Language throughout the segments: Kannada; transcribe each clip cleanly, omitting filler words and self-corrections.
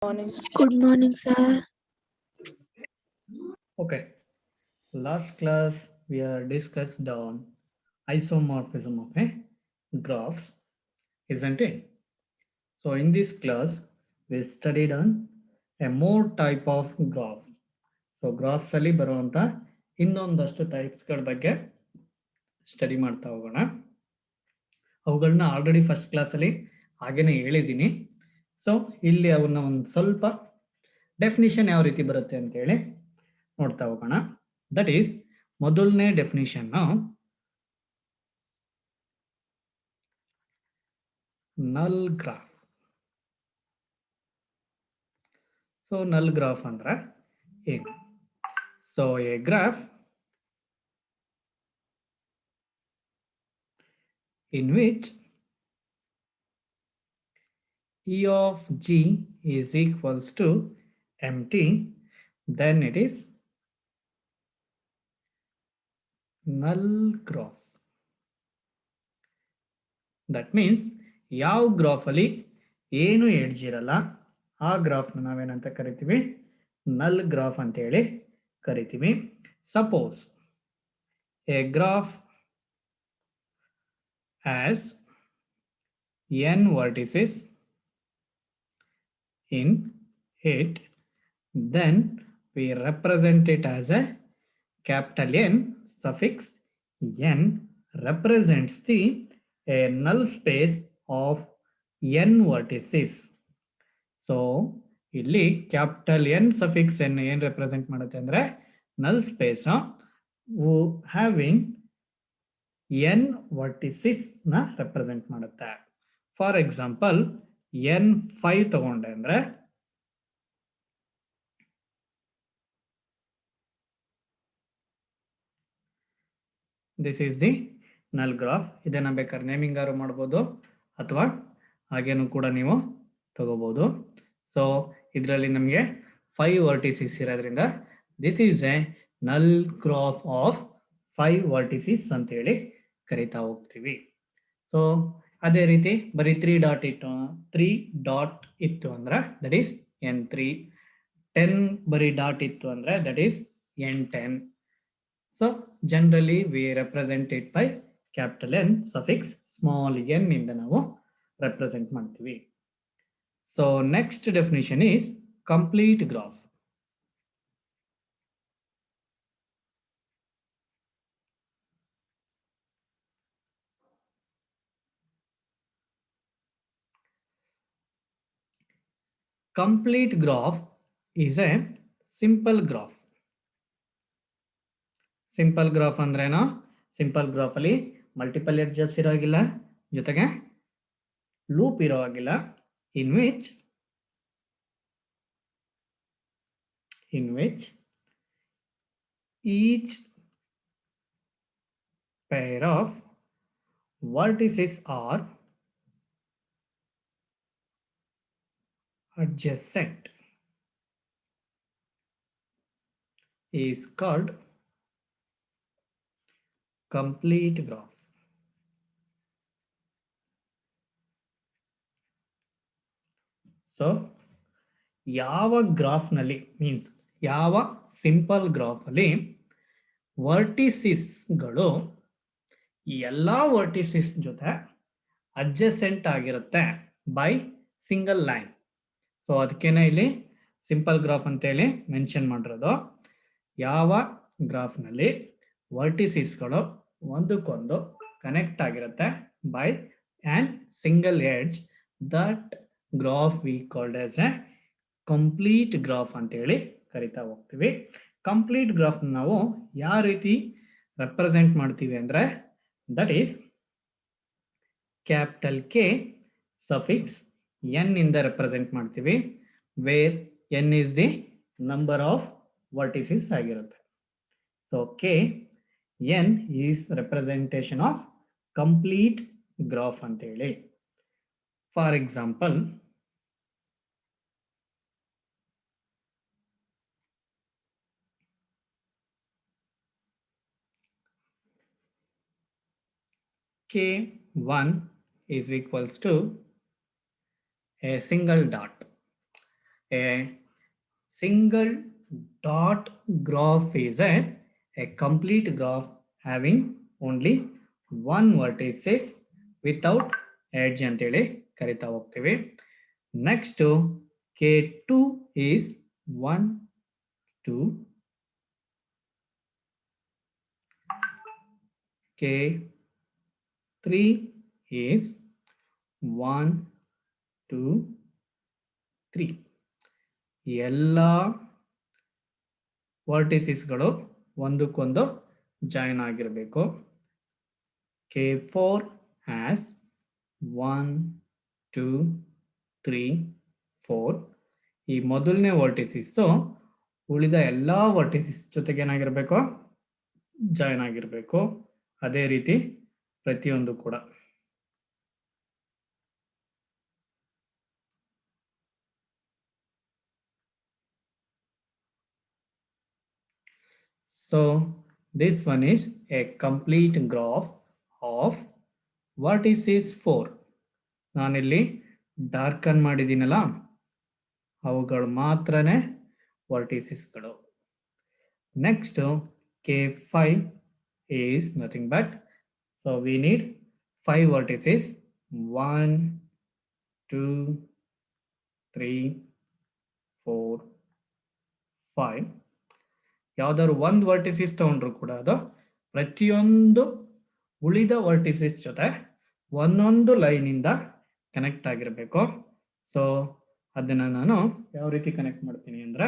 Morning. Good morning, sir. Okay, last class we are discussed on isomorphism of a graphs, isn't it? So in this class we studied on a more type of graphs. So graphs ಅಲ್ಲಿ ಬರುವಂತ ಇನ್ನೊಂದಷ್ಟು ಟೈಪ್ಸ್ಗಳ ಬಗ್ಗೆ ಸ್ಟಡಿ ಮಾಡ್ತಾ ಹೋಗೋಣ. ಅವುಗಳನ್ನ ಆಲ್ರೆಡಿ ಫಸ್ಟ್ ಕ್ಲಾಸಲ್ಲಿ ಹಾಗೇನೆ ಹೇಳಿದ್ದೀನಿ. ಸೊ ಇಲ್ಲಿ ಅವನ್ನ ಒಂದು ಸ್ವಲ್ಪ ಡೆಫಿನಿಷನ್ ಯಾವ ರೀತಿ ಬರುತ್ತೆ ಅಂತೇಳಿ ನೋಡ್ತಾ ಹೋಗೋಣ. ದಟ್ ಈಸ್ ಮೊದಲನೇ ಡೆಫಿನಿಷನ್ ನಲ್ ಗ್ರಾಫ್. ಸೊ ನಲ್ ಗ್ರಾಫ್ ಅಂದ್ರೆ ಏನು? So A graph in which E of G is equals to empty, then it is null graph. That means ಯಾವ ಗ್ರಾಫ್ ಅಲ್ಲಿ ಏನು ಎಡ್ಜ್ ಇರಲ್ಲ ಆ ಗ್ರಾಫ್ನ ನಾವೇನಂತ ಕರಿತೀವಿ? ನಲ್ ಗ್ರಾಫ್ ಅಂತ ಹೇಳಿ ಕರಿತೀವಿ. Suppose A graph as n vertices in it, then we represent it as a capital N suffix n represents the a null space of n vertices. So ಇಲ್ಲಿ ಕ್ಯಾಪಿಟಲ್ ಎನ್ ಸಫಿಕ್ಸ್ ಎನ್ ಏನ್ ರೆಪ್ರೆಸೆಂಟ್ ಮಾಡುತ್ತೆ ಅಂದ್ರೆ ನಲ್ ಸ್ಪೇಸ್ ಹ್ಯಾವಿಂಗ್ ಎನ್ ವರ್ಟಿಸಿಸ್ ನ ರೆಪ್ರೆಸೆಂಟ್ ಮಾಡುತ್ತೆ. ಫಾರ್ ಎಕ್ಸಾಂಪಲ್ n5 ತಗೊಂಡೆ ಅಂದ್ರೆ ದಿಸ್ ಈಸ್ ದಿ ನಲ್ ಗ್ರಾಫ್. ಇದನ್ನ ಬೇಕಾದ್ರೆ ನೇಮಿಂಗ್ ಆರು ಮಾಡ್ಬೋದು ಅಥವಾ ಹಾಗೇನು ಕೂಡ ನೀವು ತಗೋಬಹುದು. ಸೊ ಇದರಲ್ಲಿ ನಮಗೆ 5 ವರ್ಟಿಸಿಸ್ ಇರೋದ್ರಿಂದ ದಿಸ್ ಈಸ್ ಎ ನಲ್ ಗ್ರಾಫ್ ಆಫ್ 5 ವರ್ಟಿಸಿಸ್ ಅಂತ ಹೇಳಿ ಕರಿತಾ ಹೋಗ್ತೀವಿ. ಸೊ ಅದೇ ರೀತಿ ಬರೀ 3 ಡಾಟ್ ಇತ್ತು ಅಂದ್ರೆ ದಟ್ ಈಸ್ n3. 10 ಬರೀ ಡಾಟ್ ಇತ್ತು ಅಂದ್ರೆ that is n10. So generally we represent it by capital N suffix small n ಇಂದ ನಾವು represent ಮಾಡ್ತೀವಿ. So next definition is complete graph. Complete graph is a simple graph. Simple graph ಅಂದ್ರೇನು? ಸಿಂಪಲ್ ಗ್ರಾಫ್ ಅಲ್ಲಿ ಮಲ್ಟಿಪಲ್ ಎಡ್ಜಸ್ ಇರೋಗಿಲ್ಲ, ಜೊತೆಗೆ ಲೂಪ್ ಇರೋ ಹಾಗಿಲ್ಲ. in which each pair of vertices are adjacent is called complete graph. So ಯಾವ ಗ್ರಾಫ್ ನಲ್ಲಿ ಮೀನ್ಸ್ ಯಾವ ಸಿಂಪಲ್ ಗ್ರಾಫ್ ಅಲ್ಲಿ ವರ್ಟಿಸಿಸ್ಗಳು ಎಲ್ಲಾ ವರ್ಟಿಸಿಸ್ ಜೊತೆ ಅಡ್ಜಸೆಂಟ್ ಆಗಿರುತ್ತೆ ಬೈ ಸಿಂಗಲ್ ಲೈನ್. ಸೊ ಅದಕ್ಕೇನೆ ಇಲ್ಲಿ ಸಿಂಪಲ್ ಗ್ರಾಫ್ ಅಂತೇಳಿ ಮೆನ್ಷನ್ ಮಾಡಿರೋದು. ಯಾವ ಗ್ರಾಫ್ ನಲ್ಲಿ ವರ್ಟಿಸಿಸ್ಗಳು ಒಂದಕ್ಕೊಂದು ಕನೆಕ್ಟ್ ಆಗಿರುತ್ತೆ by on single edge, that graph we called as a complete graph ಅಂತೇಳಿ ಕರಿತಾ ಹೋಗ್ತೀವಿ. ಕಂಪ್ಲೀಟ್ ಗ್ರಾಫ್ ನಾವು ಯಾವ ರೀತಿ ರೆಪ್ರೆಸೆಂಟ್ ಮಾಡ್ತೀವಿ ಅಂದ್ರೆ that is capital K suffix N ಇಂದ ರೆಪ್ರೆಸೆಂಟ್ ಮಾಡ್ತೀವಿ, where N is the number of vertices ಆಗಿರುತ್ತೆ. So K N is representation of complete graph ಅಂತೇಳಿ. For example K1 is equals to a single dot. A single dot graph is a complete graph having only one vertices without edge ಅಂತೇಳಿ ಕರಿತಾ ಹೋಗ್ತೀವಿ. Next K2 is 1 2 K3 is 1 2 3 ಎಲ್ಲ ವರ್ಟಿಸಿಸ್ಗಳು ಒಂದಕ್ಕೊಂದು ಜಾಯಿನ್ ಆಗಿರಬೇಕು. K4 has 1 2 3 4 ಈ ಮೊದಲನೇ ವರ್ಟಿಸಿಸ್ ಉಳಿದ ಎಲ್ಲ ವರ್ಟಿಸಿಸ್ ಜೊತೆಗೆ ಏನಾಗಿರಬೇಕು, ಜಾಯಿನ್ ಆಗಿರಬೇಕು. ಅದೇ ರೀತಿ ಪ್ರತಿಯೊಂದು ಕೂಡ. So this one is a complete graph of vertices 4. ನಾನಿಲ್ಲಿ ಡಾರ್ಕನ್ ಮಾಡಿದ್ದೀನಲ್ಲ, ಅವುಗಳು ಮಾತ್ರನೇ ವರ್ಟಿಸಿಸ್ಗಳು. Next K5 is nothing but, so we need 5 vertices 1 2 3 4 5. ಯಾವ್ದಾದ್ರು ಒಂದು ವರ್ಟಿಸಿಸ್ ತಗೊಂಡ್ರು ಕೂಡ ಅದು ಪ್ರತಿಯೊಂದು ಉಳಿದ ವರ್ಟಿಸಿಸ್ ಜೊತೆ ಒಂದೊಂದು ಲೈನಿಂದ ಕನೆಕ್ಟ್ ಆಗಿರಬೇಕು. ಸೊ ಅದನ್ನ ನಾನು ಯಾವ ರೀತಿ ಕನೆಕ್ಟ್ ಮಾಡ್ತೀನಿ ಅಂದ್ರೆ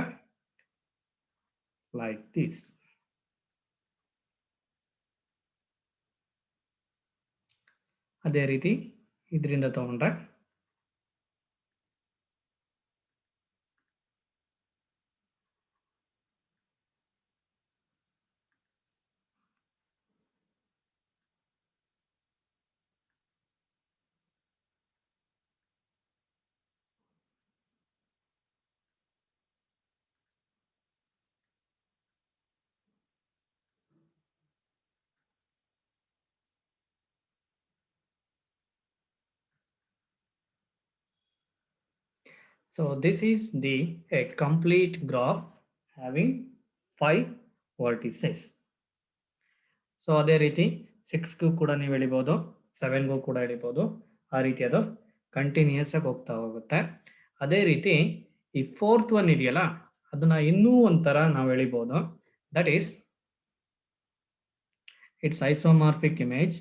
ಲೈಕ್ ದಿಸ್. ಅದೇ ರೀತಿ ಇದರಿಂದ ತಗೊಂಡ್ರೆ so this is the a complete graph having 5 vertices. So ಅದೇ ರೀತಿ 6ಗೂ ಕೂಡ ನೀವು ಎಳಿಬಹುದು, 7ಗೂ ಕೂಡ ಎಳಿಬಹುದು. ಆ ರೀತಿ ಅದು ಕಂಟಿನ್ಯೂಸ್ ಆಗಿ ಹೋಗ್ತಾ ಹೋಗುತ್ತೆ. ಅದೇ ರೀತಿ ಈ 4th ಒನ್ ಇದೆಯಲ್ಲ, ಅದನ್ನ ಇನ್ನೂ ಒಂಥರ ನಾವು ಎಳಿಬಹುದು. That is it's isomorphic image.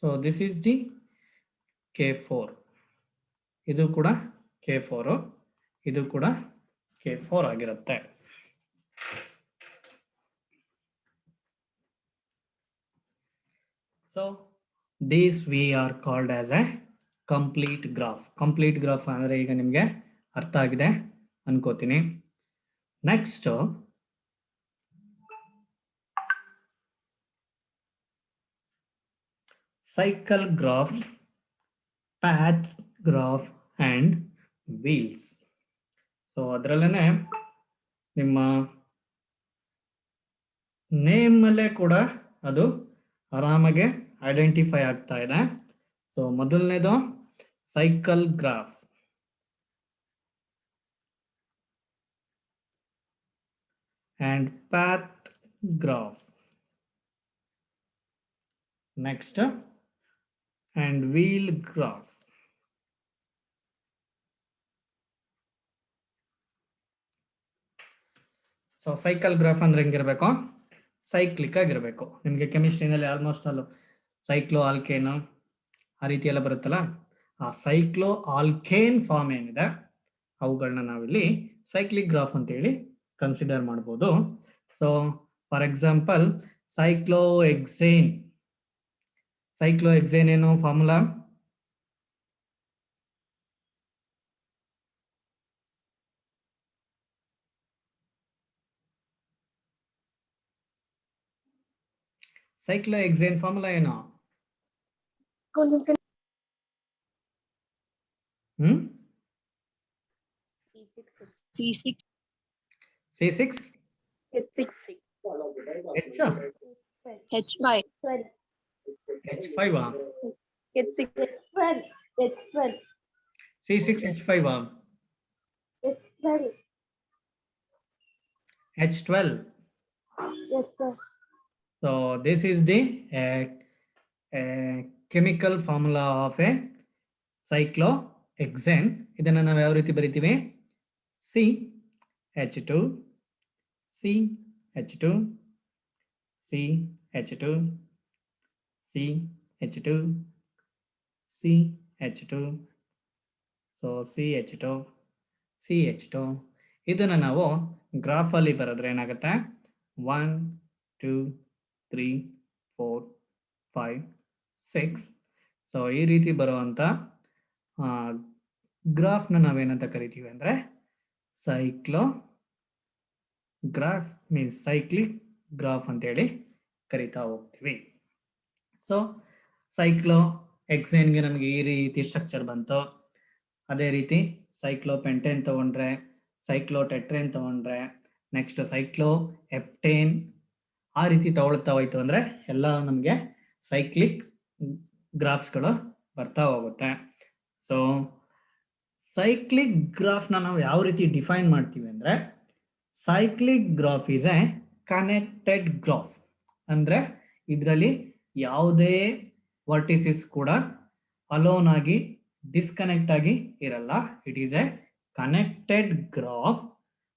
So this is the K4. ಇದು ಕೂಡ K4, ಇದು ಕೂಡ K4 ಆಗಿರುತ್ತೆ. So these we are called as a complete graph. Complete graph ಅಂದರೆ ಈಗ ನಿಮಗೆ ಅರ್ಥ ಆಗಿದೆ ಅನ್ಕೋತೀನಿ. Next cycle graph, path graph and wheels. So ಅದರಲ್ಲೇ ನಿಮ್ಮ ನೇಮ್ ಅಲ್ಲೇ ಕೂಡ ಅದು ಆರಾಮಾಗೆ ಐಡೆಂಟಿಫೈ ಆಗ್ತಾ ಇದೆ. ಸೊ ಮೊದಲನೇದು cycle graph and path graph. Next and wheel graph. So cycle graph ಅಂದ್ರೆ ಹೆಂಗಿರ್ಬೇಕು, ಸೈಕ್ಲಿಕ್ ಆಗಿರ್ಬೇಕು. ನಿಮಗೆ ಕೆಮಿಸ್ಟ್ರಿನಲ್ಲಿ ಆಲ್ಮೋಸ್ಟ್ ಅಲ್ಲೂ ಸೈಕ್ಲೋ ಆಲ್ಕೇನ್ ಆ ರೀತಿ ಎಲ್ಲ ಬರುತ್ತಲ್ಲ, ಆ ಸೈಕ್ಲೋ ಆಲ್ಕೇನ್ ಫಾರ್ಮ್ ಏನಿದೆ ಅವುಗಳನ್ನ ನಾವಿಲ್ಲಿ ಸೈಕ್ಲಿಕ್ ಗ್ರಾಫ್ ಅಂತೇಳಿ ಕನ್ಸಿಡರ್ ಮಾಡ್ಬೋದು. So for example cyclohexane. Cyclohexane ಏನು ಫಾರ್ಮುಲಾ? ಸೈಕ್ಲೋಹೆಕ್ಸೇನ್ ಫಾರ್ಮುಲಾ ಏನು? C6. C6 H6. H H5. H5 H6. H12. C6 H5 H12. H12. Yes, sir. So this is the chemical formula of a cyclohexane. ಇದನ್ನ ನಾವು ಯಾವ ರೀತಿ ಬರಿತೀವಿ? CH2 CH2 CH2 CH2 CH2 so CH2 ಇದನ್ನ ನಾವು ಗ್ರಾಫ್ ಅಲ್ಲಿ ಬರೆದ್ರೆ ಏನಾಗುತ್ತೆ? 1 2 3 4 5 6. ಸೊ ಈ ರೀತಿ ಬರುವಂತ ಗ್ರಾಫ್ನ ನಾವೇನಂತ ಕರಿತೀವಿ ಅಂದ್ರೆ ಸೈಕ್ಲೋಗ್ರಾಫ್ ಮೀನ್ಸ್ ಸೈಕ್ಲಿಕ್ ಗ್ರಾಫ್ ಅಂತೇಳಿ ಕರಿತಾ ಹೋಗ್ತೀವಿ. ಸೊ ಸೈಕ್ಲೋ ಎಕ್ಸೇನ್ಗೆ ನಮಗೆ ಈ ರೀತಿ ಸ್ಟ್ರಕ್ಚರ್ ಬಂತು. ಅದೇ ರೀತಿ ಸೈಕ್ಲೋಪೆಂಟೇನ್ ತಗೊಂಡ್ರೆ, ಸೈಕ್ಲೋಟೆಟ್ರೇನ್ ತಗೊಂಡ್ರೆ, ನೆಕ್ಸ್ಟ್ ಸೈಕ್ಲೋ ಎಪ್ಟೇನ್, ಆ ರೀತಿ ತಗೊಳ್ತಾ ಹೋಯ್ತು ಅಂದ್ರೆ ಎಲ್ಲ ನಮಗೆ ಸೈಕ್ಲಿಕ್ ಗ್ರಾಫ್ಸ್ಗಳು ಬರ್ತಾ ಹೋಗುತ್ತೆ. ಸೊ ಸೈಕ್ಲಿಕ್ ಗ್ರಾಫ್ನ ನಾವು ಯಾವ ರೀತಿ ಡಿಫೈನ್ ಮಾಡ್ತೀವಿ ಅಂದ್ರೆ cyclic graph is a connected graph. ಅಂದ್ರೆ ಇದರಲ್ಲಿ ಯಾವುದೇ ವರ್ಟಿಸಿಸ್ ಕೂಡ ಅಲೋನ್ ಆಗಿ ಡಿಸ್ಕನೆಕ್ಟ್ ಆಗಿ ಇರಲ್ಲ. It is a connected graph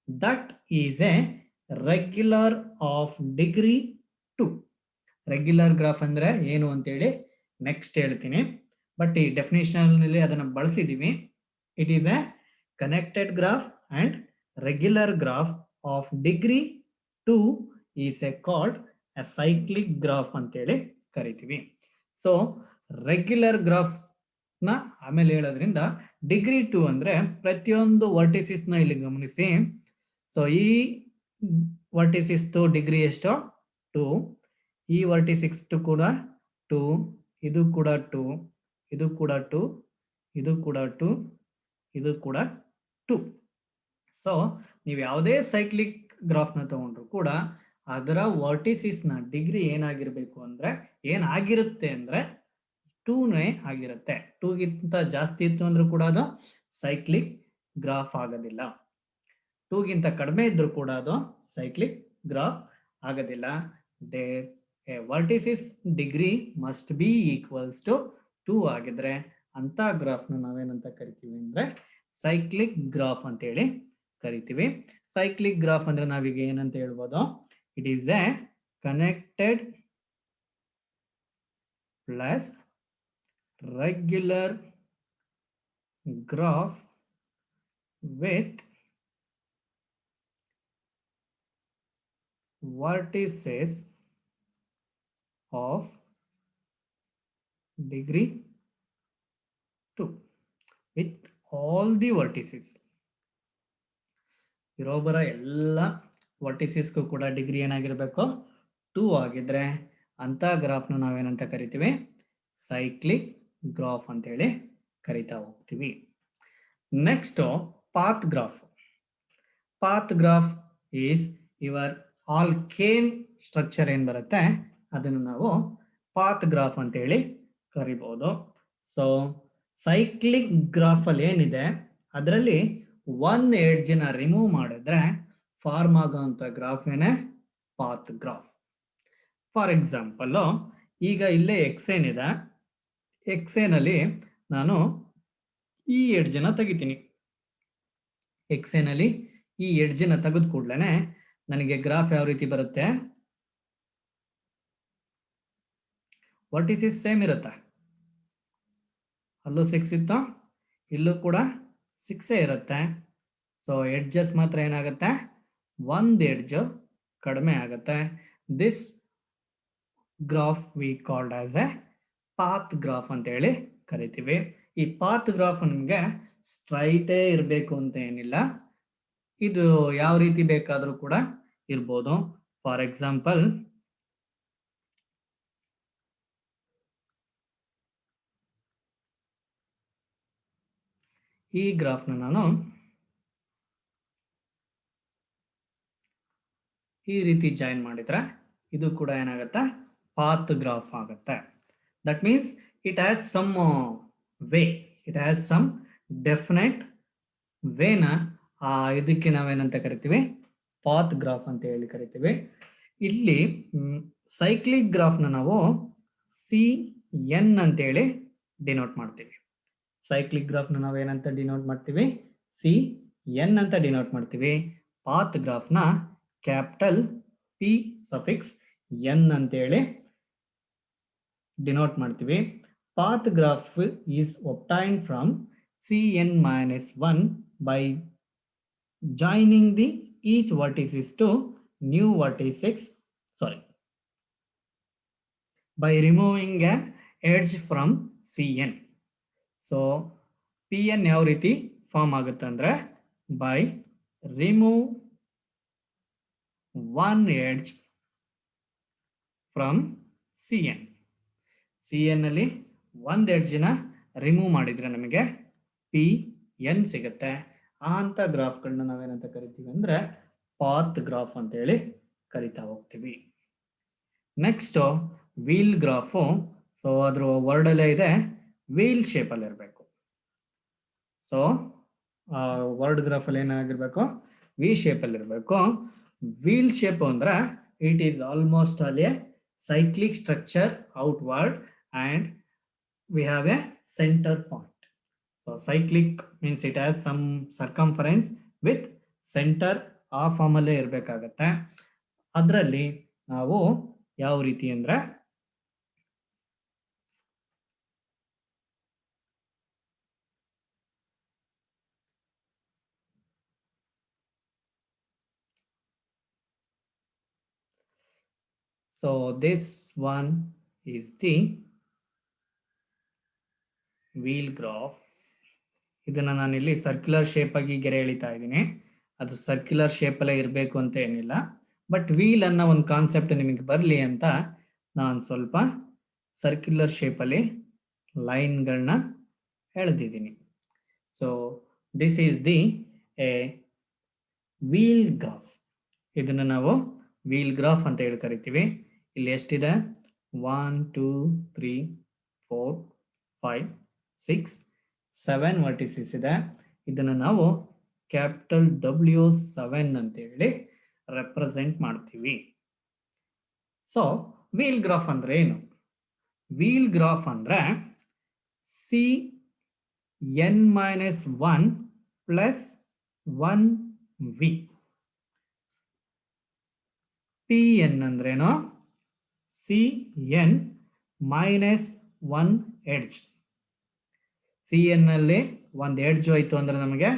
that is A regular of degree 2. Regular graph ಅಂದ್ರೆ ಏನು ಅಂತೇಳಿ ನೆಕ್ಸ್ಟ್ ಹೇಳ್ತೀನಿ, ಬಟ್ ಈ ಡೆಫಿನೇಷನ್ ಅಲ್ಲಿ ಅದನ್ನು ಬಳಸಿದೀವಿ. It is a connected graph and regular graph of degree 2 is a called a cyclic graph ಅಂತೇಳಿ ಕರಿತೀವಿ. ಸೊ ರೆಗ್ಯುಲರ್ ಗ್ರಾಫ್ ನ ಆಮೇಲೆ ಹೇಳೋದ್ರಿಂದ ಡಿಗ್ರಿ 2 ಅಂದ್ರೆ ಪ್ರತಿಯೊಂದು ವರ್ಟಿಸಿಸ್ ನ ಇಲ್ಲಿ ಗಮನಿಸಿ. ಸೊ ಈ ವರ್ಟಿಸಿಸ್ ಡಿಗ್ರಿ ಎಷ್ಟು? 2. ಈ ವರ್ಟಿಸಿಸ್ ಕೂಡ 2, ಇದು ಕೂಡ 2, ಇದು ಕೂಡ 2, ಇದು ಕೂಡ 2, ಇದು ಕೂಡ 2. ಸೊ ನೀವು ಯಾವುದೇ ಸೈಕ್ಲಿಕ್ ಗ್ರಾಫ್ ನ ತಗೊಂಡ್ರು ಕೂಡ ಅದರ ವರ್ಟಿಸಿಸ್ ನ ಡಿಗ್ರಿ ಏನಾಗಿರ್ಬೇಕು ಅಂದ್ರೆ ಏನಾಗಿರುತ್ತೆ ಅಂದ್ರೆ 2ನೇ ಆಗಿರುತ್ತೆ. 2ಗಿಂತ ಜಾಸ್ತಿ ಇತ್ತು ಅಂದ್ರೂ ಕೂಡ ಅದು ಸೈಕ್ಲಿಕ್ ಗ್ರಾಫ್ ಆಗೋದಿಲ್ಲ. 2ಗಿಂತ ಕಡಿಮೆ ಇದ್ರೂ ಕೂಡ ಅದು ಸೈಕ್ಲಿಕ್ ಗ್ರಾಫ್ ಆಗೋದಿಲ್ಲ. There a vertices degree must be equals to 2 ಆಗಿದ್ರೆ ಅಂತ ಗ್ರಾಫ್ನ ನಾವೇನಂತ ಕರಿತೀವಿ ಅಂದ್ರೆ ಸೈಕ್ಲಿಕ್ ಗ್ರಾಫ್ ಅಂತೇಳಿ ಕರಿತೀವಿ. ಸೈಕ್ಲಿಕ್ ಗ್ರಾಫ್ ಅಂದ್ರೆ ನಾವೀಗ ಏನಂತ ಹೇಳ್ಬೋದು? It is a connected plus regular graph with vertices of degree 2 with all the vertices. ಇರೋಬರ ಎಲ್ಲ ವರ್ಟಿಸಿಸ್ಗೂ ಕೂಡ ಡಿಗ್ರಿ ಏನಾಗಿರ್ಬೇಕು? 2 ಆಗಿದ್ರೆ ಅಂತ ಗ್ರಾಫ್ನ ನಾವೇನಂತ ಕರಿತೀವಿ? ಸೈಕ್ಲಿಕ್ ಗ್ರಾಫ್ ಅಂತೇಳಿ ಕರಿತಾ ಹೋಗ್ತೀವಿ. Next path graph. Path graph is your alkane structure ಏನ್ ಬರುತ್ತೆ ಅದನ್ನು ನಾವು ಪಾತ್ ಗ್ರಾಫ್ ಅಂತೇಳಿ ಕರಿಬಹುದು. ಸೊ ಸೈಕ್ಲಿಕ್ ಗ್ರಾಫ್ ಅಲ್ಲಿ ಏನಿದೆ ಅದರಲ್ಲಿ ಒಂದು ಎಡ್ಜ್ನ ರಿಮೂವ್ ಮಾಡಿದ್ರೆ ಫಾರ್ಮ್ ಆಗುವಂತ ಗ್ರಾಫ್ ಏನೇ ಪಾತ್ ಗ್ರಾಫ್. ಫಾರ್ ಎಕ್ಸಾಂಪಲ್ ಈಗ ಇಲ್ಲೇ ಎಕ್ಸೇನ್ ಇದೆ, ಎಕ್ಸೇನಲ್ಲಿ ನಾನು ಈ ಎಡ್ಜನ್ನ ತೆಗಿತೀನಿ. ಎಕ್ಸೇನಲ್ಲಿ ಈ ಎಡ್ಜನ್ನ ತೆಗೆದ ಕೂಡಲೇ ನನಗೆ ಗ್ರಾಫ್ ಯಾವ ರೀತಿ ಬರುತ್ತೆ? ವರ್ಟಿಸಿಸ್ ಸೇಮ್ ಇರುತ್ತೆ. ಅಲ್ಲೂ 6 ಇತ್ತು, ಇಲ್ಲೂ ಕೂಡ 6 ಇರುತ್ತೆ. ಸೊ ಎಡ್ಜಸ್ ಮಾತ್ರ ಏನಾಗುತ್ತೆ? ಒಂದು ಎಡ್ಜ್ ಕಡಿಮೆ ಆಗುತ್ತೆ. This graph we called as A path graph ಅಂತ ಹೇಳಿ ಕರಿತೀವಿ. ಈ ಪಾತ್ ಗ್ರಾಫ್ ನಿಮಗೆ ಸ್ಟ್ರೈಟೇ ಇರಬೇಕು ಅಂತ ಏನಿಲ್ಲ, ಇದು ಯಾವ ರೀತಿ ಬೇಕಾದರೂ ಕೂಡ ಇರ್ಬೋದು. ಫಾರ್ ಎಕ್ಸಾಂಪಲ್ ಈ ಗ್ರಾಫ್ನ ನಾನು ಈ ರೀತಿ ಜಾಯಿನ್ ಮಾಡಿದ್ರೆ ಇದು ಕೂಡ ಏನಾಗುತ್ತೆ, ಪಾತ್ ಗ್ರಾಫ್ ಆಗುತ್ತೆ. That means it has some way, it has some definite ವೇನ ಇದಕ್ಕೆ ನಾವೇನಂತ ಕರಿತೀವಿ, ಪಾತ್ ಗ್ರಾಫ್ ಅಂತ ಹೇಳಿ ಕರಿತೀವಿ. ಇಲ್ಲಿ ಸೈಕ್ಲಿಕ್ ಗ್ರಾಫ್ನ ನಾವು CN ಅಂತೇಳಿ ಡಿನೋಟ್ ಮಾಡ್ತೀವಿ. ಸೈಕ್ಲಿಕ್ ಗ್ರಾಫ್ನ ನಾವು ಏನಂತ ಡಿನೋಟ್ ಮಾಡ್ತೀವಿ, CN ಅಂತ ಡಿನೋಟ್ ಮಾಡ್ತೀವಿ. ಪಾತ್ ಗ್ರಾಫ್ನ ಕ್ಯಾಪಿಟಲ್ P ಸಫಿಕ್ಸ್ N ಅಂತೇಳಿ ಡಿನೋಟ್ ಮಾಡ್ತೀವಿ. Path graph is obtained from CN-1 by joining the each vertices to new vertices, by removing an edge from CN. So PN ಯಾವ ರೀತಿ ಫಾರ್ಮ್ ಆಗುತ್ತೆ ಅಂದ್ರೆ, by remove one edge from CN. CN ಅಲ್ಲಿ ಒಂದು ಎಡ್ಜ್ನ ರಿಮೂವ್ ಮಾಡಿದ್ರೆ ನಮಗೆ PN ಸಿಗುತ್ತೆ. ಅಂತ ಗ್ರಾಫ್ಗಳನ್ನ ನಾವೇನಂತ ಕರಿತೀವಿ ಅಂದ್ರೆ ಪಾತ್ ಗ್ರಾಫ್ ಅಂತ ಹೇಳಿ ಕರಿತಾ ಹೋಗ್ತೀವಿ. Next wheel graph. ಸೊ ಅದ್ರ ವರ್ಡ್ ಅಲ್ಲೇ ಇದೆ, ವೀಲ್ ಶೇಪ್ ಅಲ್ಲಿ ಇರಬೇಕು. ಸೊ ವರ್ಡ್ ಗ್ರಾಫ್ ಅಲ್ಲಿ ಏನಾಗಿರ್ಬೇಕು, ವಿ ಶೇಪ್ ಅಲ್ಲಿ ಇರಬೇಕು. ವೀಲ್ ಶೇಪ್ ಅಂದ್ರೆ ಇಟ್ ಈಸ್ ಆಲ್ಮೋಸ್ಟ್ ಅಲ್ಲಿ cyclic structure outward and we have a center point. So cyclic means it has some circumference with center ಆ ಫಾರ್ಮ್ ಅಲ್ಲೇ ಇರಬೇಕಾಗತ್ತೆ. ಅದರಲ್ಲಿ ನಾವು ಯಾವ ರೀತಿ ಅಂದ್ರೆ, so this one is the wheel graph. ಇದನ್ನ ನಾನು ಇಲ್ಲಿ ಸರ್ಕ್ಯುಲರ್ ಶೇಪ್ ಆಗಿ ಗೆರೆ ಎಳಿತಾ ಇದ್ದೀನಿ. ಅದು ಸರ್ಕ್ಯುಲರ್ ಶೇಪ್ ಅಲ್ಲೇ ಇರಬೇಕು ಅಂತ ಏನಿಲ್ಲ, ಬಟ್ ವೀಲ್ ಅನ್ನೋ ಒಂದು ಕಾನ್ಸೆಪ್ಟ್ ನಿಮಗೆ ಬರಲಿ ಅಂತ ನಾನು ಸ್ವಲ್ಪ ಸರ್ಕ್ಯುಲರ್ ಶೇಪ್ ಅಲ್ಲಿ ಲೈನ್ಗಳನ್ನ ಎಳೆದಿದ್ದೀನಿ. So this is the a wheel graph. ಇದನ್ನ ನಾವು ವೀಲ್ ಗ್ರಾಫ್ ಅಂತ ಹೇಳಿ ಕರಿತೀವಿ. ಇಲ್ಲಿ ಎಷ್ಟಿದೆ, 1 2 3 4 5 6 7 ವರ್ಟಿಸಸ್ ಇದೆ. ಇದನ್ನ ನಾವು ಕ್ಯಾಪಿಟಲ್ W7 ಅಂತ ಹೇಳಿ ರೆಪ್ರೆಸೆಂಟ್ ಮಾಡ್ತೀವಿ. ಸೊ ವೀಲ್ ಗ್ರಾಫ್ ಅಂದ್ರೆ ಏನು? ವೀಲ್ ಗ್ರಾಫ್ ಅಂದ್ರೆ CN-1 ಪ್ಲಸ್ 1V. PN ಅಂದ್ರೇನು, CN ಮೈನಸ್ 1 ಎಡ್ಜ್. CN ಅಲ್ಲಿ ಒಂದು ಎಡ್ಜ್ ಹೋಯ್ತು ಅಂದ್ರೆ ನಮಗೆ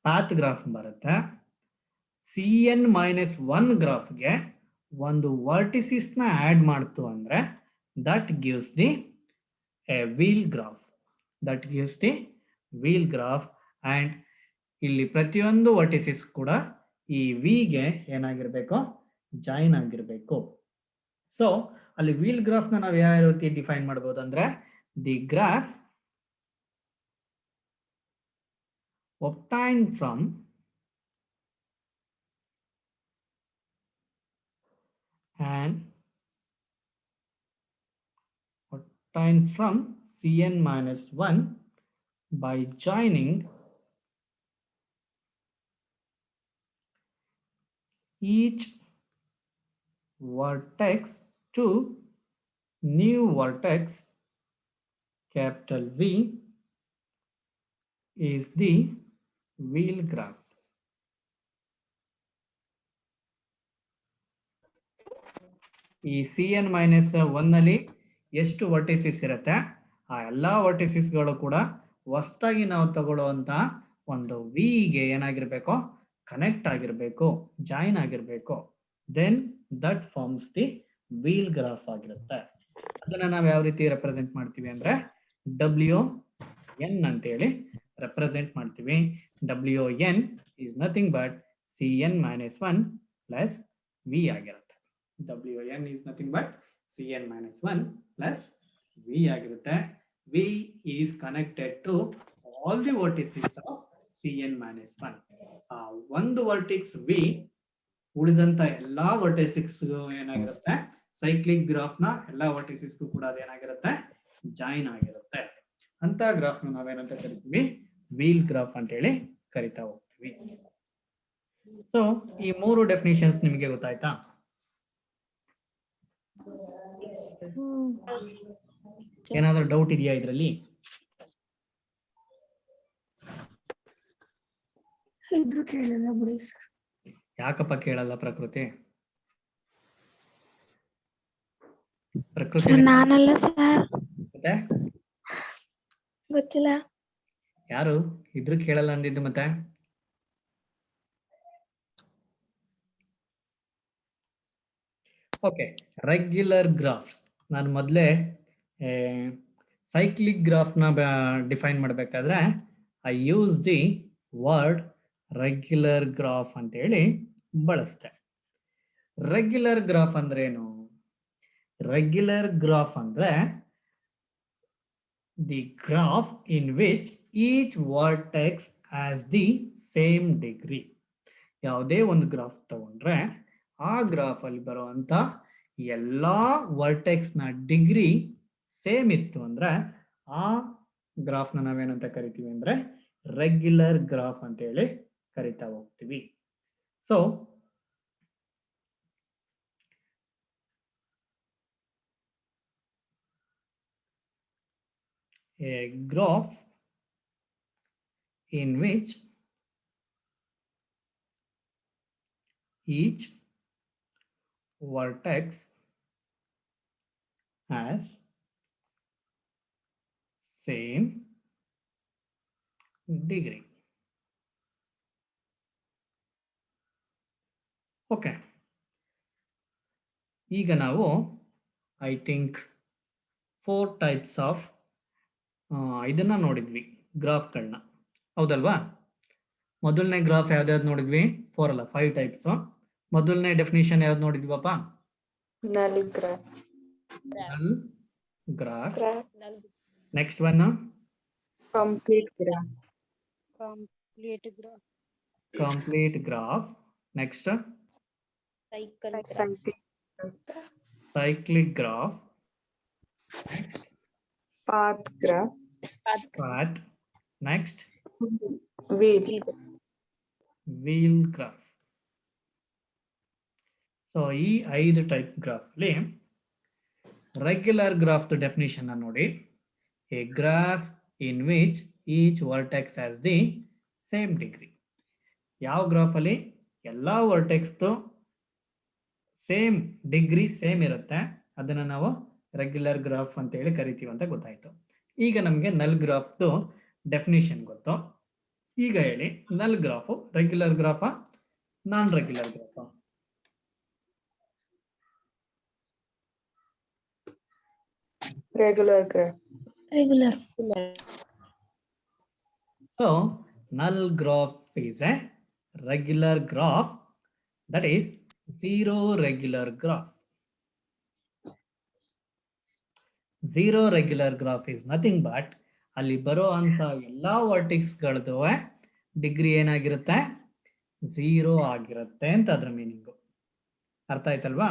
ಪಾತ್ ಗ್ರಾಫ್ ಬರುತ್ತೆ. CN ಮೈನಸ್ 1 ಗ್ರಾಫ್ಗೆ ಒಂದು ವರ್ಟಿಸಿಸ್ ನ ಆಡ್ ಮಾಡ್ತು ಅಂದ್ರೆ that gives the wheel graph. That gives the wheel graph. And ಇಲ್ಲಿ ಪ್ರತಿಯೊಂದು ವರ್ಟಿಸಿಸ್ ಕೂಡ ಈ ವಿಗೆ ಏನಾಗಿರ್ಬೇಕು, ಜಾಯಿನ್ ಆಗಿರ್ಬೇಕು. ಸೊ ಅಲ್ಲಿ ವೀಲ್ ಗ್ರಾಫ್ ನ ನಾವು ಯಾವ ರೀತಿ ಡಿಫೈನ್ ಮಾಡಬಹುದು ಅಂದ್ರೆ, the graph obtained from CN-1 by joining each vertex to new vertex, capital V, is the wheel graph. ಈ CN-1 ನಲ್ಲಿ ಎಷ್ಟು ವರ್ಟಿಸಿಸ್ ಇರುತ್ತೆ, ಆ ಎಲ್ಲಾ ವರ್ಟಿಸಿಸ್ಗಳು ಕೂಡ ಹೊಸದಾಗಿ ನಾವು ತಗೊಳ್ಳುವಂತ ಒಂದು ವಿಗೆ ಏನಾಗಿರ್ಬೇಕು, ಕನೆಕ್ಟ್ ಆಗಿರ್ಬೇಕು, ಜಾಯಿನ್ ಆಗಿರ್ಬೇಕು. Then that forms the wheel graph ಆಗಿರುತ್ತೆ. ಅದನ್ನ ನಾವು ಯಾವ ರೀತಿ ರೆಪ್ರೆಸೆಂಟ್ ಮಾಡ್ತೀವಿ ಅಂದ್ರೆ WN ಅಂತೇಳಿ ರೆಪ್ರೆಸೆಂಟ್ ಮಾಡ್ತೀವಿ. WN is nothing but CN-1 plus V ಆಗಿರುತ್ತೆ. WN is nothing but CN-1 plus V ಆಗಿರುತ್ತೆ. V is connected to all the vertices of CN-1. ಒಂದು ವರ್ಟಿಕ್ಸ್ V ಉಳಿದಂತ ಎಲ್ಲಾ ವರ್ಟೆಸಿಕ್ಸ್ ಏನಾಗಿರುತ್ತೆ, ಸೈಕ್ಲಿಕ್ ಗ್ರಾಫ್ ನ ಎಲ್ಲಾ ವರ್ಟೆಸಿಕ್ಸ್ ಕೂಡ ಅದೇನಾಗಿರುತ್ತೆ, ಜಾಯಿನ್ ಆಗಿರುತ್ತೆ. ಅಂತ ಗ್ರಾಫ್ ನಾವೇನಂತ ಕರಿತೀವಿ, ವೀಲ್ ಗ್ರಾಫ್ ಅಂತ ಹೇಳಿ ಕರಿತಾ ಹೋಗ್ತೀವಿ. ಸೊ ಈ 3 ಡೆಫಿನಿಷನ್ಸ್ ನಿಮಗೆ ಗೊತ್ತಾಯ್ತಾ? ಏನಾದ್ರೂ ಡೌಟ್ ಇದೆಯಾ ಇದರಲ್ಲಿ? ಇಬ್ರು ಕೇಳಲ್ಲ ಬಿಡಿ ಸರ್. ಯಾಕಪ್ಪ ಕೇಳಲ್ಲ ಪ್ರಕೃತಿ? ಪ್ರಕೃತಿ ನಾನಲ್ಲ ಸರ್, ಮತ್ತೆ ಗೊತ್ತಿಲ್ಲ. ಯಾರು ಇದ್ರು ಕೇಳಲ್ಲ ಅಂದಿದ್ದು? ಮತ್ತೆ ಓಕೆ, ರೆಗ್ಯುಲರ್ ಗ್ರಾಫ್. ನಾನು ಮೊದಲೇ ಸೈಕ್ಲಿಕ್ ಗ್ರಾಫ್ನ ಡಿಫೈನ್ ಮಾಡಬೇಕಾದ್ರೆ I use the word regular graph ಅಂತೇಳಿ ಬಳಸ್ತೆ. ರೆಗ್ಯುಲರ್ ಗ್ರಾಫ್ ಅಂದ್ರೆ ಏನು? ರೆಗ್ಯುಲರ್ ಗ್ರಾಫ್ ಅಂದ್ರೆ the graph in which each vertex has the same degree. ಯಾವುದೇ ಒಂದು ಗ್ರಾಫ್ ತಗೊಂಡ್ರೆ ಆ ಗ್ರಾಫ್ ಅಲ್ಲಿ ಬರುವಂತ ಎಲ್ಲಾ ವರ್ಟೆಕ್ಸ್ ನ ಡಿಗ್ರಿ ಸೇಮ್ ಇತ್ತು ಅಂದ್ರೆ ಆ ಗ್ರಾಫ್ ನ ನಾವೇನಂತ ಕರಿತೀವಿ ಅಂದ್ರೆ ರೆಗ್ಯುಲರ್ ಗ್ರಾಫ್ ಅಂತ ಹೇಳಿ ಕರಿತಾ ಹೋಗ್ತೀವಿ. So a graph in which each vertex has same degree. Okay, ಈಗ ನಾವು ಐ ಥಿಂಕ್ 4 ಟೈಪ್ಸ್ ಆಫ್ ಇದನ್ನ ನೋಡಿದ್ವಿ, ಗ್ರಾಫ್ಗಳನ್ನ, ಹೌದಲ್ವಾ? ಮೊದಲನೇ ಗ್ರಾಫ್ ಯಾವ್ದಾವ್ದು ನೋಡಿದ್ವಿ? 4 ಅಲ್ಲ 5 ಟೈಪ್ಸ್. ಮೊದಲನೇ ಡೆಫಿನಿಷನ್ ಯಾವ್ದು ನೋಡಿದ್ವಪ್ಪ? ನಲ್ ಗ್ರಾಫ್. ನಲ್ graph. Next one complete graph. Complete graph. Next cyclic graph. Next path graph. path. Next wheel graph. So ಈ 5 ಟೈಪ್ ಗ್ರಾಫ್ ಅಲ್ಲಿ ರೆಗ್ಯುಲರ್ ಗ್ರಾಫ್ ಡೆಫಿನಿಷನ್ ನೋಡಿ. A graph in which each vertex has the same degree. ಯಾವ ಗ್ರಾಫ್ ಅಲ್ಲಿ ಎಲ್ಲಾ ವರ್ಟೆಕ್ಸ್ ಸೇಮ್ ಡಿಗ್ರಿ ಸೇಮ್ ಇರುತ್ತೆ ಅದನ್ನ ನಾವು ರೆಗ್ಯುಲರ್ ಗ್ರಾಫ್ ಅಂತ ಹೇಳಿ ಕರಿತೀವಿ ಅಂತ ಗೊತ್ತಾಯ್ತು. ಈಗ ನಮಗೆ ನಲ್ ಗ್ರಾಫ್ದು ಡೆಫಿನಿಷನ್ ಗೊತ್ತು. ಈಗ ಹೇಳಿ, ನಲ್ ಗ್ರಾಫು ರೆಗ್ಯುಲರ್ ಗ್ರಾಫಾ ನಾನ್ ರೆಗ್ಯುಲರ್ ಗ್ರಾಫಾ? Regular graph. Regular. So null graph is a regular graph, that is zero regular graph. Zero regular graph is nothing but ಅಲ್ಲಿ ಬರೋ ಅಂತ ಎಲ್ಲಾ ವರ್ಟಿಕ್ಸ್ ಗಳದ್ದು ಡಿಗ್ರಿ ಏನಾಗಿರುತ್ತೆ? 0 ಆಗಿರುತ್ತೆ ಅಂತ ಅದ್ರ ಮೀನಿಂಗು. ಅರ್ಥ ಆಯ್ತಲ್ವಾ?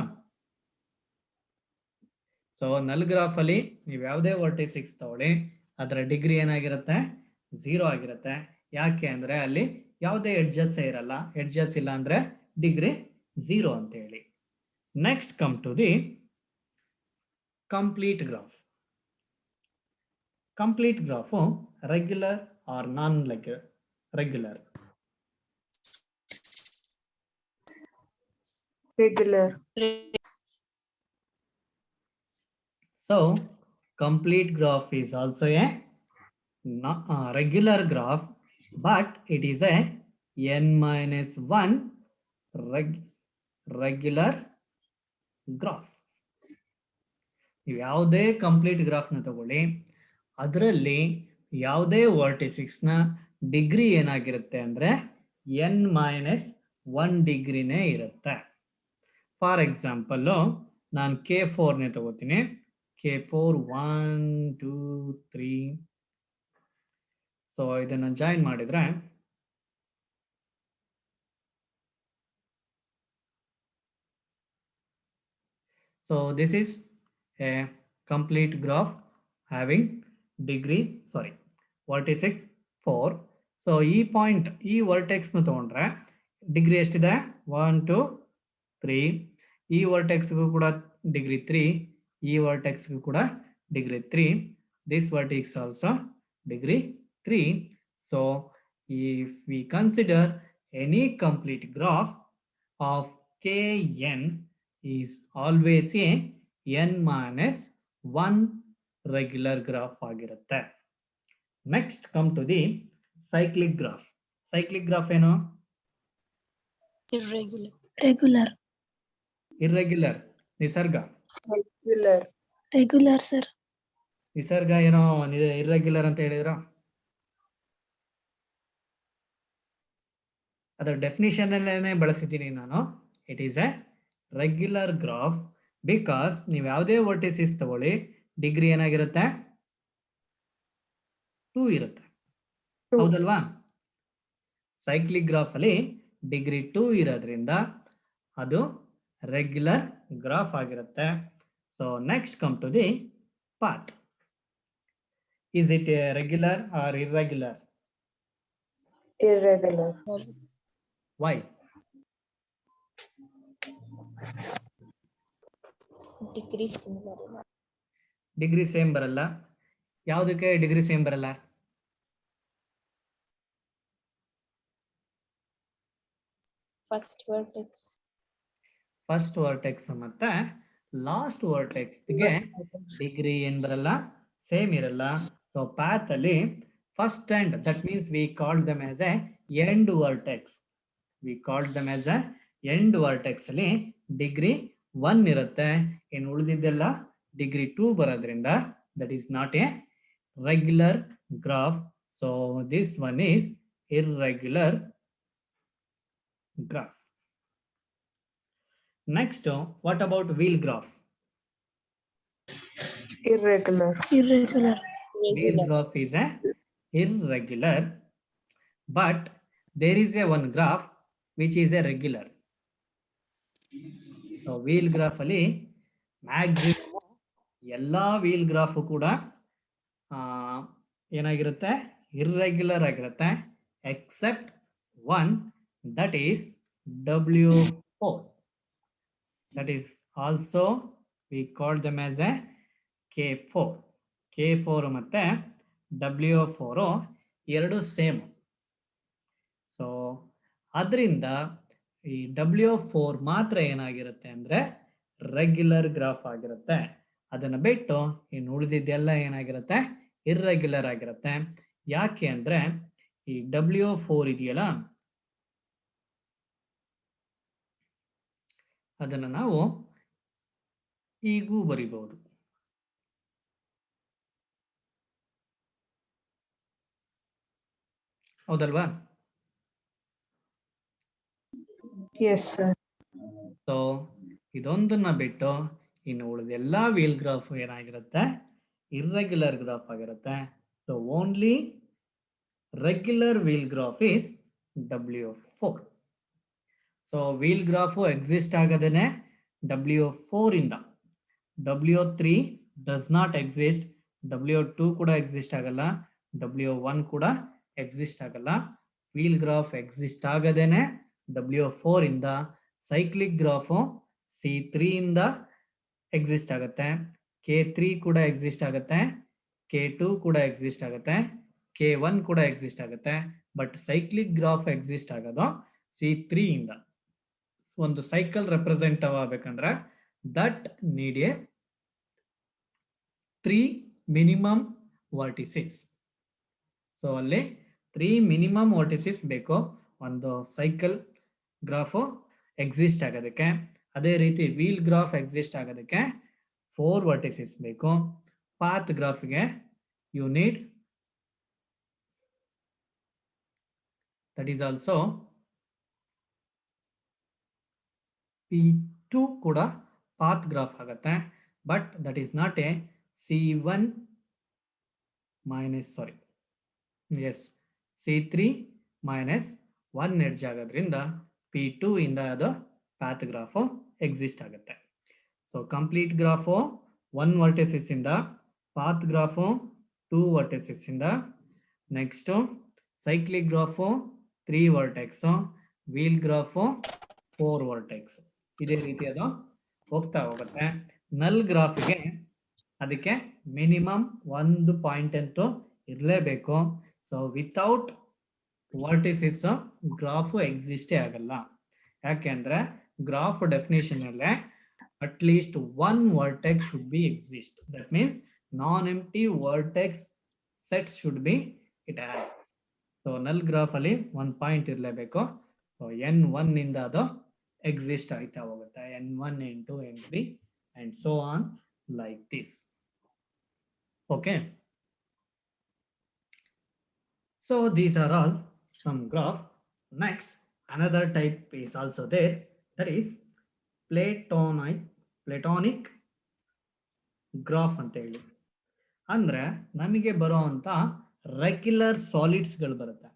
ಸೊ ನಲ್ ಗ್ರಾಫ್ ಅಲ್ಲಿ ನೀವು ಯಾವುದೇ ವರ್ಟಿಕ್ಸ್ ತಗೊಳ್ಳಿ, ಅದರ ಡಿಗ್ರಿ ಏನಾಗಿರುತ್ತೆ? 0 ಆಗಿರುತ್ತೆ. ಯಾಕೆ ಅಂದ್ರೆ ಅಲ್ಲಿ ಯಾವುದೇ ಎಡ್ಜಸ್ ಇರಲ್ಲ. ಎಡ್ಜಸ್ ಇಲ್ಲ ಅಂದ್ರೆ ಡಿಗ್ರಿ 0 ಅಂತ ಹೇಳಿ. Next come to the complete graph. Complete graph regular or non regular? Regular. So complete graph is also a regular graph, but it is a n-1 regular graph. ನೀವು ಯಾವುದೇ ಕಂಪ್ಲೀಟ್ ಗ್ರಾಫ್ ನ ತಗೊಳ್ಳಿ, ಅದರಲ್ಲಿ ಯಾವುದೇ ವರ್ಟಿಸಿಕ್ಸ್ ನ ಡಿಗ್ರಿ ಏನಾಗಿರುತ್ತೆ ಅಂದ್ರೆ n-1 ಡಿಗ್ರಿನೇ ಇರುತ್ತೆ. ಫಾರ್ ಎಕ್ಸಾಂಪಲ್ ನಾನು K4 ನೇ ತಗೋತೀನಿ. K4 1 2 3. ಸೊ ಇದನ್ನ ಜಾಯಿನ್ ಮಾಡಿದ್ರೆ So this is a complete graph having vertices 4. So ಈ ಪಾಯಿಂಟ್ ಈ ವರ್ಟೆಕ್ಸ್ ನ ತಗೊಂಡ್ರೆ ಡಿಗ್ರಿ ಎಷ್ಟಿದೆ 1 2 3. ಈ ವರ್ಟೆಕ್ಸ್ಗೂ ಕೂಡ ಡಿಗ್ರಿ 3, ಈ ವರ್ಟೆಕ್ಸ್ಗೂ ಕೂಡ degree 3. This vertex also degree 3. So if we consider any complete graph of Kn is always a n minus 1 regular graph ಆಗಿರುತ್ತೆ. Next come to the cyclic graph. Cyclic graph ಏನು? Regular. Irregular. ನಿಸರ್ಗ. Regular, sir. ನಿಸರ್ಗ ಏನೋ ಇರ್ರೆಗ್ಯುಲರ್ ಅಂತ ಹೇಳಿದ್ರ? ಅದರ ಡೆಫಿನಿಷನ್ ಅಲ್ಲೇನೆ ಬಳಸಿದ್ದೀನಿ ನಾನು. It is A regular graph because ನೀವು ಯಾವುದೇ ವರ್ಟಿಸಿಸ್ ತಗೊಳ್ಳಿ ಡಿಗ್ರಿ ಏನಾಗಿರುತ್ತೆ 2 ಇರುತ್ತೆ. ಹೌದಲ್ವಾ? ಸೈಕ್ಲಿಕ್ ಗ್ರಾಫ್ ಅಲ್ಲಿ ಡಿಗ್ರಿ 2 ಇರೋದ್ರಿಂದ ಅದು ರೆಗ್ಯುಲರ್ ಗ್ರಾಫ್ ಆಗಿರುತ್ತೆ. So next come to the path. Is it a regular or irregular? Irregular. Why? Degree similar. Degree same ಬರಲ್ಲ. ಯಾವುದಕ್ಕೆ ಡಿಗ್ರಿ ಸೇಮ್ ಬರಲ್ಲ? First vertex. ಫಸ್ಟ್ ವರ್ಟೆಕ್ಸ್ ಮತ್ತೆ ಲಾಸ್ಟ್ ವರ್ಟೆಕ್ಸ್ಗೆ ಡಿಗ್ರಿ ಏನ್ ಬರಲ್ಲ, ಸೇಮ್ ಇರಲ್ಲ. ಸೊ ಪಾತ್ ಅಲ್ಲಿ first and that means we called them as A end vertex. We called them as A end vertex ಅಲ್ಲಿ ಡಿಗ್ರಿ 1 ಇರುತ್ತೆ. ಇನ್ನು ಉಳಿದಿದ್ದೆಲ್ಲ ಡಿಗ್ರಿ 2 ಬರೋದ್ರಿಂದ that is not A regular graph. So this one is irregular graph. Next, what about wheel graph? Irregular. Wheel graph is a irregular, but there is a one graph which is a regular. So wheel graph ಅಲ್ಲಿ maximum ಎಲ್ಲಾ wheel graph ಕೂಡ ಏನಾಗಿರುತ್ತೆ, ಇರ್ರೆಗ್ಯುಲರ್ ಆಗಿರುತ್ತೆ, except one, that is W4. That is also we call them as a K4. K4 ಮತ್ತೆ W4 ಎರಡು ಸೇಮ್. ಸೊ ಅದರಿಂದ ಈ W4 ಮಾತ್ರ ಏನಾಗಿರುತ್ತೆ ಅಂದ್ರೆ ರೆಗ್ಯುಲರ್ ಗ್ರಾಫ್ ಆಗಿರುತ್ತೆ. ಅದನ್ನ ಬಿಟ್ಟು ಇನ್ನು ಉಳಿದಿದ್ದೆಲ್ಲ ಏನಾಗಿರುತ್ತೆ, ಇರ್ರೆಗ್ಯುಲರ್ ಆಗಿರುತ್ತೆ. ಯಾಕೆ ಅಂದ್ರೆ ಈ W4 ಇದೆಯಲ್ಲ, ಅದನ್ನು ನಾವು ಈಗೂ ಬರಿಬಹುದು. ಹೌದಲ್ವಾ? Yes, sir. ಸೊ ಇದೊಂದನ್ನ ಬಿಟ್ಟು ಇನ್ನು ಉಳಿದೆಲ್ಲ ವೀಲ್ ಗ್ರಾಫ್ ಏನಾಗಿರುತ್ತೆ, ಇರ್ರೆಗ್ಯುಲರ್ ಗ್ರಾಫ್ ಆಗಿರುತ್ತೆ. So only regular wheel graph is W4. So wheel graph exist ಆಗದೇನೆ W4 ಇಂದ. W3 does not exist. W2 ಕೂಡ ಎಕ್ಸಿಸ್ಟ್ ಆಗಲ್ಲ. W1 ಕೂಡ ಎಕ್ಸಿಸ್ಟ್ ಆಗಲ್ಲ. ವೀಲ್ ಗ್ರಾಫ್ ಎಕ್ಸಿಸ್ಟ್ ಆಗದೇನೆ W4 ಇಂದ. ಸೈಕ್ಲಿಕ್ ಗ್ರಾಫ್ C3 ಇಂದ ಎಕ್ಸಿಸ್ಟ್ ಆಗುತ್ತೆ. K3 ಕೂಡ ಎಕ್ಸಿಸ್ಟ್ ಆಗುತ್ತೆ. K2 ಕೂಡ ಎಕ್ಸಿಸ್ಟ್ ಆಗುತ್ತೆ. K1 ಕೂಡ ಎಕ್ಸಿಸ್ಟ್ ಆಗುತ್ತೆ. ಬಟ್ ಸೈಕ್ಲಿಕ್ ಗ್ರಾಫ್ ಎಕ್ಸಿಸ್ಟ್ ಆಗೋದು C3 ಇಂದ. ಒಂದು ಸೈಕಲ್ ರೆಪ್ರೆಸೆಂಟ್ ಆಗಬೇಕಂದ್ರೆ that need A 3 minimum vertices. So ಅಲ್ಲಿ 3 ಮಿನಿಮಮ್ ವರ್ಟಿಸಿಸ್ ಬೇಕು ಒಂದು ಸೈಕಲ್ ಗ್ರಾಫ್ ಎಕ್ಸಿಸ್ಟ್ ಆಗೋದಕ್ಕೆ. ಅದೇ ರೀತಿ ವೀಲ್ ಗ್ರಾಫ್ ಎಕ್ಸಿಸ್ಟ್ ಆಗೋದಕ್ಕೆ 4 ವರ್ಟಿಸಿಸ್ ಬೇಕು. ಪಾತ್ ಗ್ರಾಫ್ಗೆ you need, that is also P2 ಕೂಡ ಪಾತ್ ಗ್ರಾಫ್ ಆಗುತ್ತೆ. But that is not a C1 minus C3 minus 1 edge ಆಗೋದ್ರಿಂದ P2 ಇಂದ ಅದು ಪಾತ್ ಗ್ರಾಫ್ ಎಕ್ಸಿಸ್ಟ್ ಆಗುತ್ತೆ. ಸೊ ಕಂಪ್ಲೀಟ್ ಗ್ರಾಫು 1 ವರ್ಟಿಸಿಸ್ ಇಂದ, ಪಾತ್ ಗ್ರಾಫು 2 ವರ್ಟಿಸಿಸ್ ಇಂದ, next cyclic graph 3 vertex, wheel graph 4 vertex. ಇದೇ ರೀತಿ ಅದು ಹೋಗ್ತಾ ಹೋಗುತ್ತೆ. ನಲ್ ಗ್ರಾಫ್ಗೆ ಅದಕ್ಕೆ ಮಿನಿಮಮ್ 1 ಪಾಯಿಂಟ್ ಅಂತೂ ಇರಲೇಬೇಕು. ಸೊ ವಿತೌಟ್ ವರ್ಟಿಸಿಸ್ ಗ್ರಾಫ್ ಎಕ್ಸಿಸ್ಟೇ ಆಗಲ್ಲ. ಯಾಕೆಂದ್ರೆ ಗ್ರಾಫ್ ಡೆಫಿನೇಷನ್ ಅಲ್ಲೇ at least 1 vertex should be exist. That means non-empty vertex set should be it has. So null graph ಅಲ್ಲಿ 1 ಪಾಯಿಂಟ್ ಇರಲೇಬೇಕು. ಸೊ n1 ಇಂದ ಅದು ಎಕ್ಸಿಸ್ಟ್ ಆಯ್ತಾ ಹೋಗುತ್ತೆ. n1, n2, n3 and so on like this. Okay. So these are all some graph. Next, another type is also there, that is platonic graph ಅಂತ ಹೇಳಿ. ಅಂದ್ರೆ ನಮಗೆ ಬರುವಂತ ರೆಗ್ಯುಲರ್ ಸಾಲಿಡ್ಸ್ಗಳು ಬರುತ್ತೆ.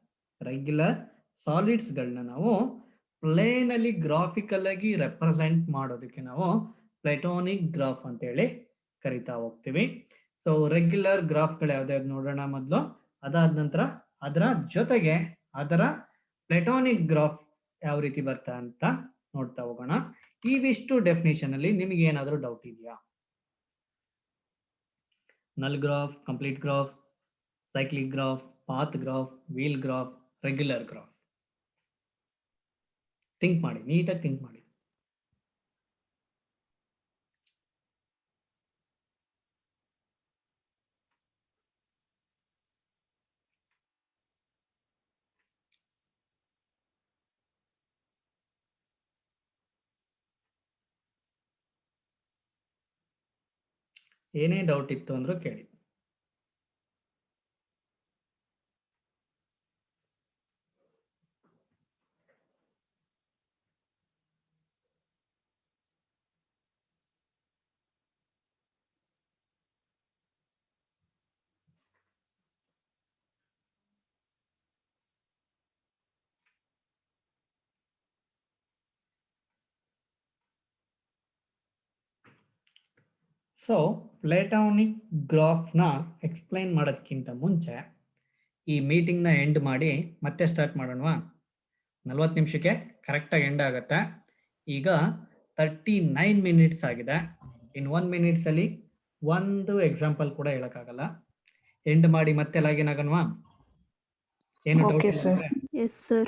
ರೆಗ್ಯುಲರ್ ಸಾಲಿಡ್ಸ್ಗಳನ್ನ ನಾವು ಪ್ಲೇನ್ ಅಲ್ಲಿ ಗ್ರಾಫಿಕಲ್ ಆಗಿ ರೆಪ್ರೆಸೆಂಟ್ ಮಾಡೋದಕ್ಕೆ ನಾವು ಪ್ಲೇಟಾನಿಕ್ ಗ್ರಾಫ್ ಅಂತ ಹೇಳಿ ಕರಿತಾ ಹೋಗ್ತೀವಿ. ಸೊ ರೆಗ್ಯುಲರ್ ಗ್ರಾಫ್ಗಳು ಯಾವ್ದಾವ್ದು ನೋಡೋಣ ಮೊದಲು. ಅದಾದ ನಂತರ ಅದರ ಜೊತೆಗೆ ಅದರ ಪ್ಲೇಟಾನಿಕ್ ಗ್ರಾಫ್ ಯಾವ ರೀತಿ ಬರ್ತಾ ಅಂತ ನೋಡ್ತಾ ಹೋಗೋಣ. ಇವಿಷ್ಟು ಡೆಫಿನೇಷನ್ ಅಲ್ಲಿ ನಿಮಗೆ ಏನಾದರೂ ಡೌಟ್ ಇದೆಯಾ? ನಲ್ graph, complete graph, cyclic graph, path graph, wheel graph, regular graph. Think ಮಾಡಿ, ನೀಟಾಗಿ ಥಿಂಕ್ ಮಾಡಿ. ಏನೇ ಡೌಟ್ ಇತ್ತು ಅಂದ್ರೂ ಕೇಳಿ. ಸೊ ಪ್ಲೇಟಾನಿಕ್ ಗ್ರಾಫ್ನ ಎಕ್ಸ್ಪ್ಲೈನ್ ಮಾಡೋದಕ್ಕಿಂತ ಮುಂಚೆ ಈ ಮೀಟಿಂಗ್ನ ಎಂಡ್ ಮಾಡಿ ಮತ್ತೆ ಸ್ಟಾರ್ಟ್ ಮಾಡೋಣವಾ? 40 ನಿಮಿಷಕ್ಕೆ ಕರೆಕ್ಟಾಗಿ ಎಂಡ್ ಆಗುತ್ತೆ. ಈಗ 39 ಮಿನಿಟ್ಸ್ ಆಗಿದೆ. ಇನ್ 1 ಮಿನಿಟ್ಸಲ್ಲಿ ಒಂದು ಎಕ್ಸಾಂಪಲ್ ಕೂಡ ಹೇಳೋಕ್ಕಾಗಲ್ಲ. ಎಂಡ್ ಮಾಡಿ ಮತ್ತೆ ಲಾಗಿನ್ ಆಗೋಣವಾ? ಏನು doubt? Okay, sir. Yes, sir.